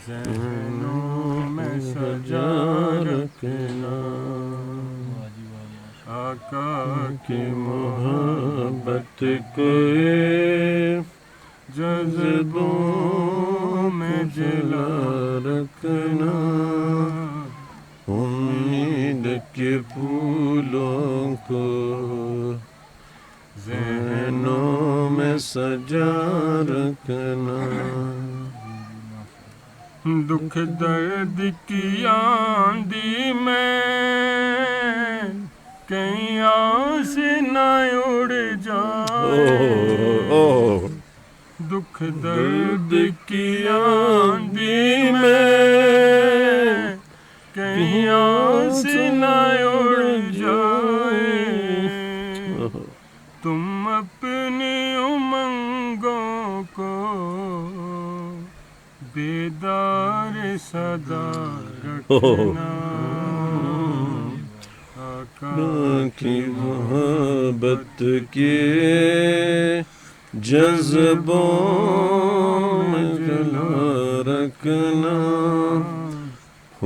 ذہنوں میں سجا رکھنا، آقا کی محبت کو جذبوں میں جلا رکھنا، امید کے پھولوں کو ذہنوں میں سجا رکھنا، دکھ درد کی آندھی میں کہیں آس نہ اڑ جائے، دکھ درد کی آندھی میں کہیں آس نہ اڑ جائے، تم اپنی امنگوں کو بیدار صدا رکھنا، آقا کی محبت کے جذبوں میں جلا رکھنا،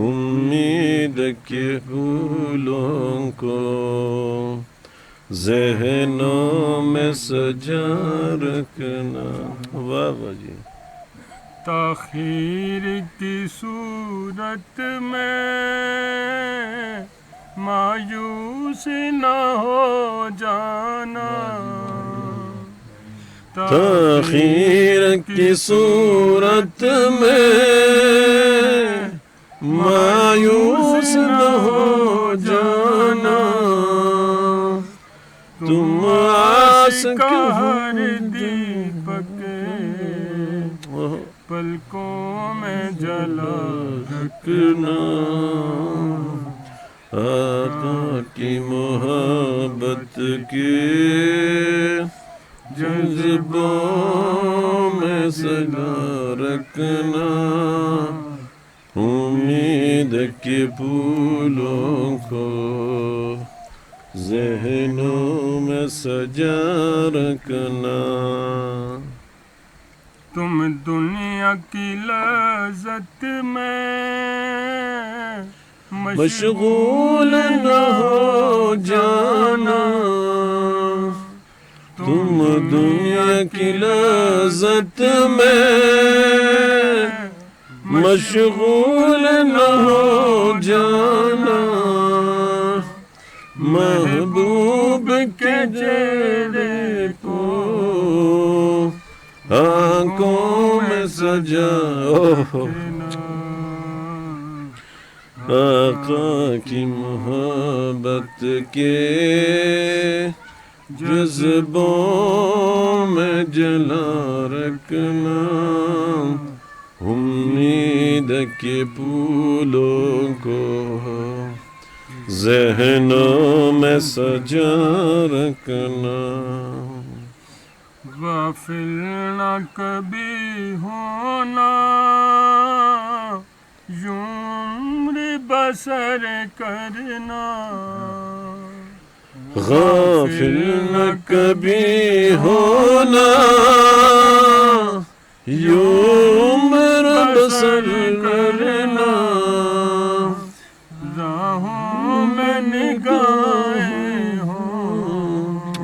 امید کے پھولوں کو ذہنوں میں سجا رکھنا۔ واہ واہ جی۔ تاخیر کی صورت میں مایوس نہ ہو جانا، تاخیر کی صورت میں مایوس نہ ہو جانا، تم آس کا ہر دیپک پلکوں میں جلا رکھنا، آقا کی محبت کے جذبوں میں سجا رکھنا، امید کے پھولوں کو ذہنوں میں سجا رکھنا، تم دنیا کی لذت میں مشغول نہ ہو جانا، تم دنیا کی لذت میں مشغول نہ ہو جانا، محبوب کے چہرے کو آنکھوں میں سجا، آقا کی محبت کے جذبوں میں جلا رکھنا، امید کے پھولوں کو ذہنوں میں سجا رکھنا، غافل نہ کبھی ہونا، یوں عمر بسر کرنا، غافل نہ کبھی ہونا، یوں عمر بسر کرنا، راہوں میں نگاہیں ہوں،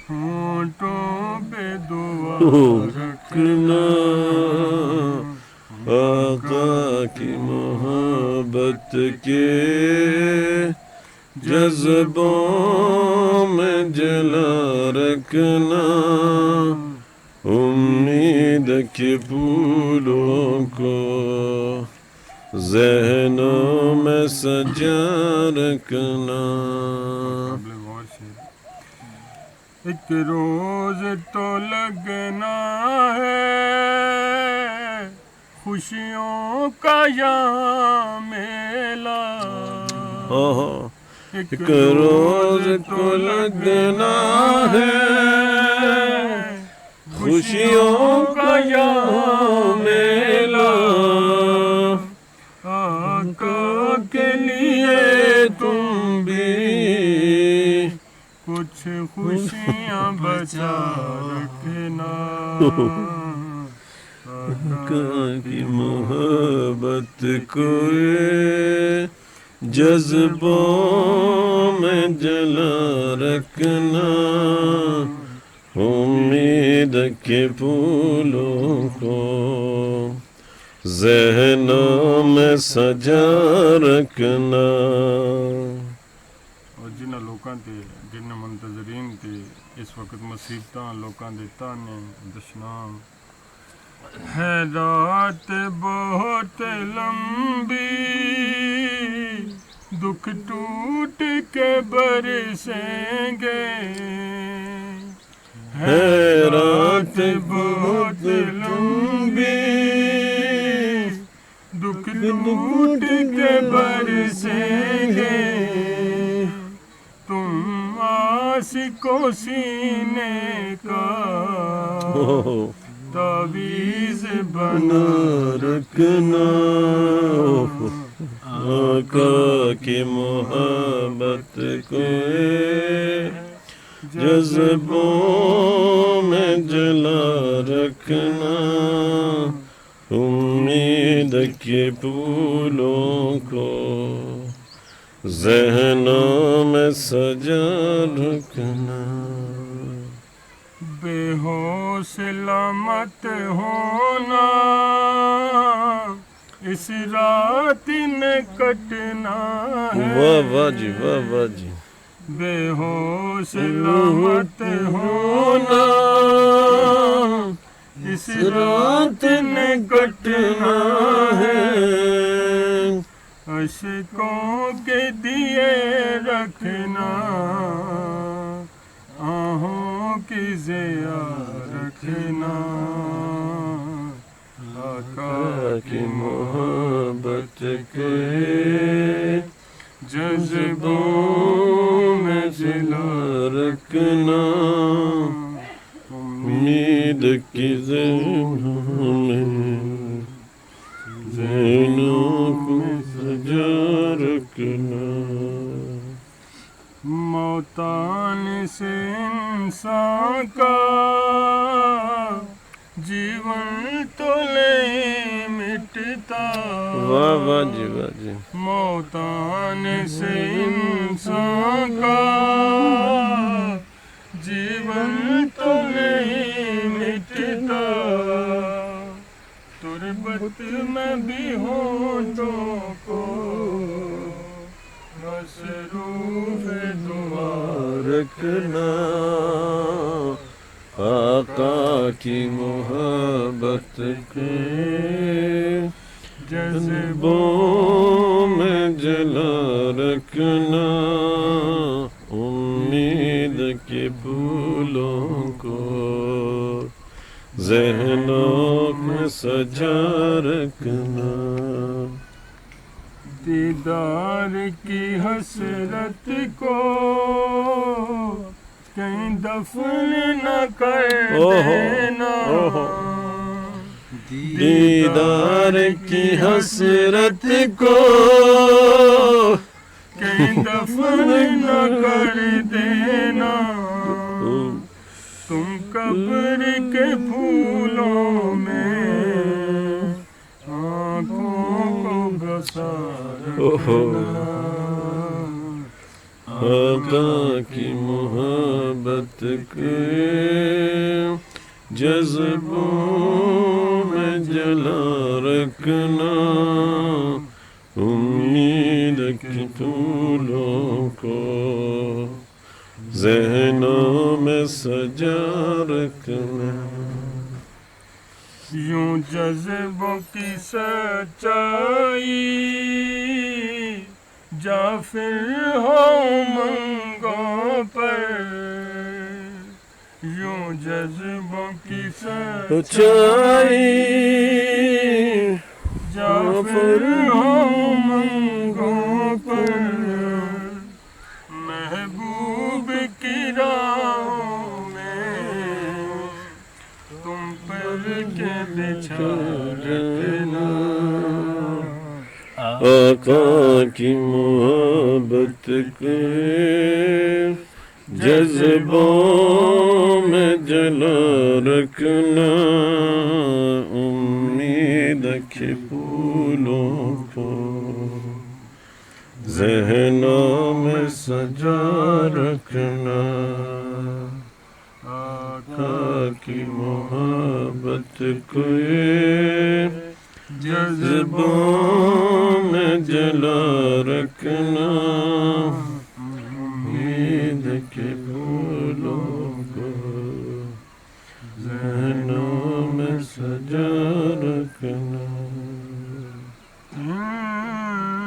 ہونٹوں پہ دعا رکھنا، آقا کی محبت کے جذبوں میں جلا رکھنا، امید کے پھولوں کو ذہنوں میں سجا رکھنا، ایک روز تو لگنا ہے خوشیوں کا یہاں میلہ، ایک روز تو لگنا ہے خوشیوں کا یہاں میلہ، آقا کے لیے تم بھی کچھ خوشیاں بچا رکھنا، آقا کی محبت کو جذبوں میں جلا رکھنا، امید کے پھولوں کو ذہنوں میں سجا رکھنا۔ اور جنہاں لوکاں تے جنہاں منتظرین تے اس وقت مصیبتاں لوکاں دے تانے دشنام، ہے رات بہت لمبی دکھ ٹوٹ کے برسیں گے، ہے رات بہت لمبی دکھ ٹوٹ کے برسیں گے، تم عاشقوں سینے کا تعویذ بنا رکھنا، آقا کی محبت کو جذبوں میں جلا رکھنا، امید کے پھولوں کو ذہنوں میں سجا رکھنا۔ بے حوصلہ مت ہونا، اس رات نے کٹنا ہے، واہ واہ جی، واہ واہ جی۔ بے حوصلہ مت ہونا، اس رات نے کٹنا ہے، اشکوں کے دیے رکھنا، آہوں کی ضیا رکھنا، آقا کی محبت کے جذبوں میں جلا رکھنا، امید کی ذہنوں کو سجا رکھنا۔ موتان سے انسان کا جیون تو نہیں مٹتا، واہ واہ جی، واہ جی۔ موتان سے انسان کا جیون تو نہیں مٹتا، تربت میں بھی ہونٹوں کو مصروف دعا رکھنا، آقا کی محبت کے جذبوں میں جلا رکھنا، امید کے پھولوں کو ذہنوں میں سجا رکھنا۔ دیدار کی حسرت کو کہیں دفن نہ کر دینا، دیدار کی حسرت کو کہیں دفن نہ کر دینا، تم قبر کے پھولوں میں آنکھوں کو بسا رکھنا، آقا کی محبت کے جذبوں میں جلا رکھنا، امید کے پھولوں کو ذہنوں میں سجا رکھنا۔ یوں جذبوں کی سچائی جا پھر ہو منگوں پر، یوں جذبوں کی سچائی جا پھر ہو منگوں پر، محبوب کی راہوں میں تم پر کے بچھا رکھنا، آقا کی محبت کے جذبوں میں جلا رکھنا، کے پھولوں کو ذہنوں میں سجا رکھنا، آقا کی محبت کو جذبوں میں جلا رکھنا،